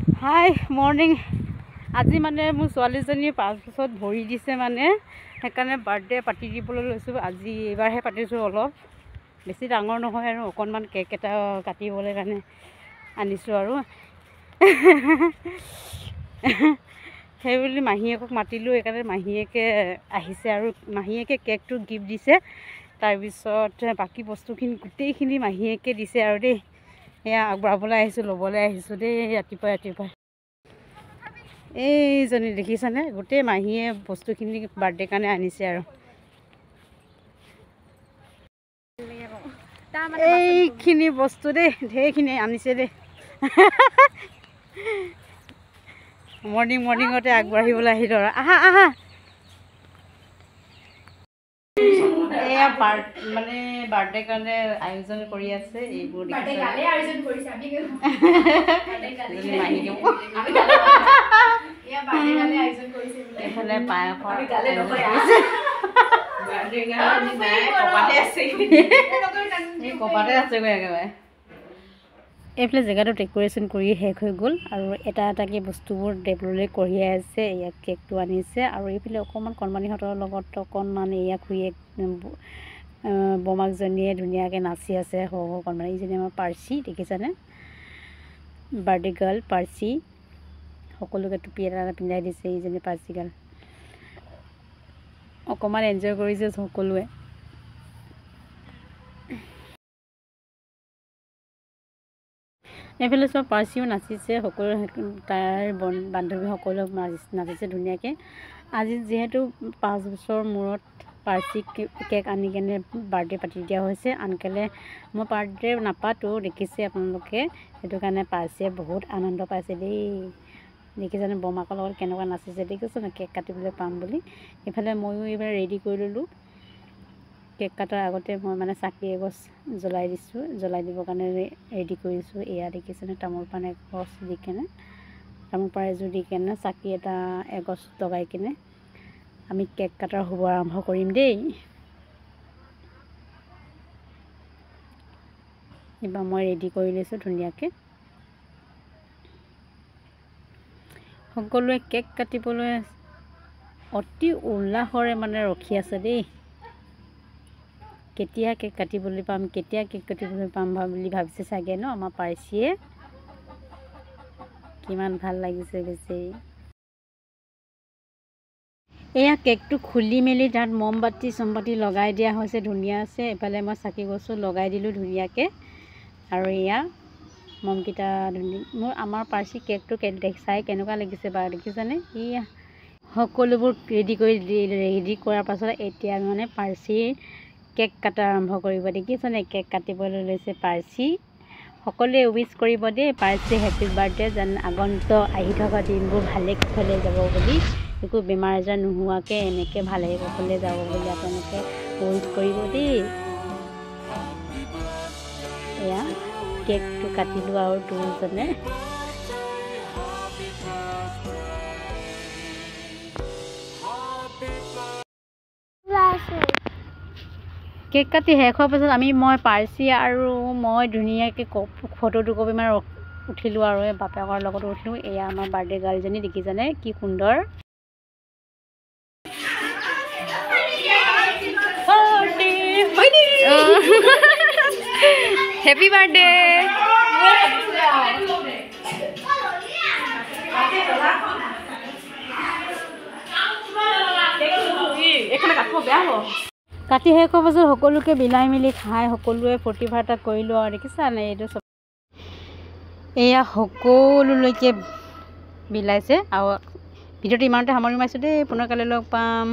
হাই morning. আজি মানে মোৰ ছোৱালীজনীয়ে 5 বছৰত ভৰি দিছে মানে সেইকাৰণে বাৰ্থডে পাতি দিবলৈ লৈছোঁ। আজি এইবাৰহে পাতিছোঁ, অলপ বেছি ডাঙৰ নহয় আৰু অকণমান কেক এটা কাটিবলৈ কাৰণে আনিছোঁ আৰু সেইবুলি মাহীয়েকক মাতিলোঁ, সেইকাৰণে মাহীয়েকে আহিছে আৰু মাহীয়েকে কেকটো গিফ্ট দিছে। তাৰপিছত বাকী বস্তুখিনি গোটেইখিনি মাহীয়েকে দিছে আৰু দেই। এয়া আগবঢ়াবলৈ আহিছোঁ, ল'বলৈ আহিছোঁ দেই। ৰাতিপুৱাই এইজনী দেখিছানে, গোটেই মাহীয়ে বস্তুখিনি বাৰ্থডে কাৰণে আনিছে আৰু এইখিনি বস্তু দেই, ঢেৰখিনি আনিছে দেই। মৰ্ণিঙতে আগবাঢ়িবলৈ আহিলোঁ আৰু আহা। এয়া মানে বাৰ্থডে কাৰণে আয়োজন কৰি আছে। এইবোৰ এইফালে পায়সৰ কপাতে আছেগৈ একেবাৰে। এইফালে জেগাটো ডেক'ৰেশ্যন কৰি শেষ হৈ গ'ল আৰু এটাকৈ বস্তুবোৰ টেবুললৈ কঢ়িয়াই আছে। ইয়াত কেকটো আনিছে আৰু এইফালে অকণমান কণমানিহঁতৰ লগত অকণমান এয়া খুৰীয়েক বমাকজনীয়ে ধুনীয়াকৈ নাচি আছে। সৰু কণমানি এইজনী আমাৰ পাৰ্চি, দেখিছানে, বাৰ্থডে গাৰ্ল পাৰ্চি। সকলোকে টুপি এটা পিন্ধাই দিছে এইজনী পাৰ্চি গাৰ্ল। অকণমান এনজয় কৰিছে সকলোৱে। এইফালে চব পাৰ্চিও নাচিছে, সকলো তাইৰ বান্ধৱী সকলো নাচিছে ধুনীয়াকৈ। আজি যিহেতু 5 বছৰৰ মূৰত পাৰ্চি কেক আনি কেনে বাৰ্থডে পাতি দিয়া হৈছে। আনকালে মই বাৰ্থডে নাপাতোঁ, দেখিছে আপোনালোকে, সেইটো কাৰণে পাৰ্চিয়ে বহুত আনন্দ পাইছে দেই। দেখিছেনে বমাকৰ লগত কেনেকুৱা নাচিছে, দেখিছেনে কেক কাটিবলৈ পাম বুলি। এইফালে ময়ো এইবাৰ ৰেডি কৰি ল'লোঁ। কেক কটাৰ আগতে মই মানে চাকি এগছ জ্বলাই দিছোঁ, জ্বলাই দিবৰ কাৰণে ৰেডি কৰিছোঁ। এয়া দেখিছেনে তামোল পাণ এগছ দি কেনে, তামোল পাণ এযোৰ দি কেনে চাকি এগছ লগাই কেনে আমি কেক কটাৰ শুভ আৰম্ভ কৰিম দেই। এইবাৰ মই ৰেডি কৰি লৈছোঁ ধুনীয়াকৈ। সকলোৱে কেক কাটিবলৈ অতি উল্লাসৰে মানে ৰখি আছে দেই। কেতিয়া কেক কাটিবলৈ পাম বুলি ভাবিছে চাগে ন আমাৰ পাৰ্চিয়ে। কিমান ভাল লাগিছে বেচেৰি। এয়া কেকটো খুলি মেলি তাত মমবাতি চমবাতি লগাই দিয়া হৈছে, ধুনীয়া আছে। এইফালে মই চাকি গছো লগাই দিলোঁ ধুনীয়াকৈ আৰু এয়া মমকেইটা আমাৰ পাৰ্চি কেকটো চাই কেনেকুৱা লাগিছে বাৰু, দেখিছানে। এয়া সকলোবোৰ ৰেডি কৰাৰ পাছত এতিয়া মানে পাৰ্চিৰ কেক কটা আৰম্ভ কৰিব। দেখিছানে কেক কাটিবলৈ লৈছে পাৰ্চি। সকলোৱে উইচ কৰিব দেই পাৰ্চি হেপী বাৰ্থডে, যেন আগন্তুক আহি থকা দিনবোৰ ভালে কুশলে যাব বুলি, একো বেমাৰ আজাৰ নোহোৱাকৈ এনেকৈ ভালে কুশলে যাব বুলি আপোনালোকে উইচ কৰিব দেই। এয়া কেকটো কাটিলোঁ আৰু দুজনে। কেক কাটি শেষ হোৱাৰ পাছত মই পাৰ্চি আৰু মই ধুনীয়াকৈ ফটো দুকপিমান উঠিলোঁ আৰু বাপেকৰ লগতো উঠিলোঁ। এয়া আমাৰ বাৰ্থডে গাৰ্লজনী, দেখিছানে কি সুন্দৰ। Happy birthday. কাটি শেষ হোৱাৰ পাছত সকলোকে বিলাই মেলি খাই সকলোৱে ফূৰ্তি ফাৰ্তা কৰিলোঁ আৰু দেখিছানে এইটো চব। এয়া সকলোলৈকে বিলাইছে আৰু ভিডিঅ'টো ইমানতে সামৰি মাৰিছোঁ দেই। পুনৰ কালি লগ পাম।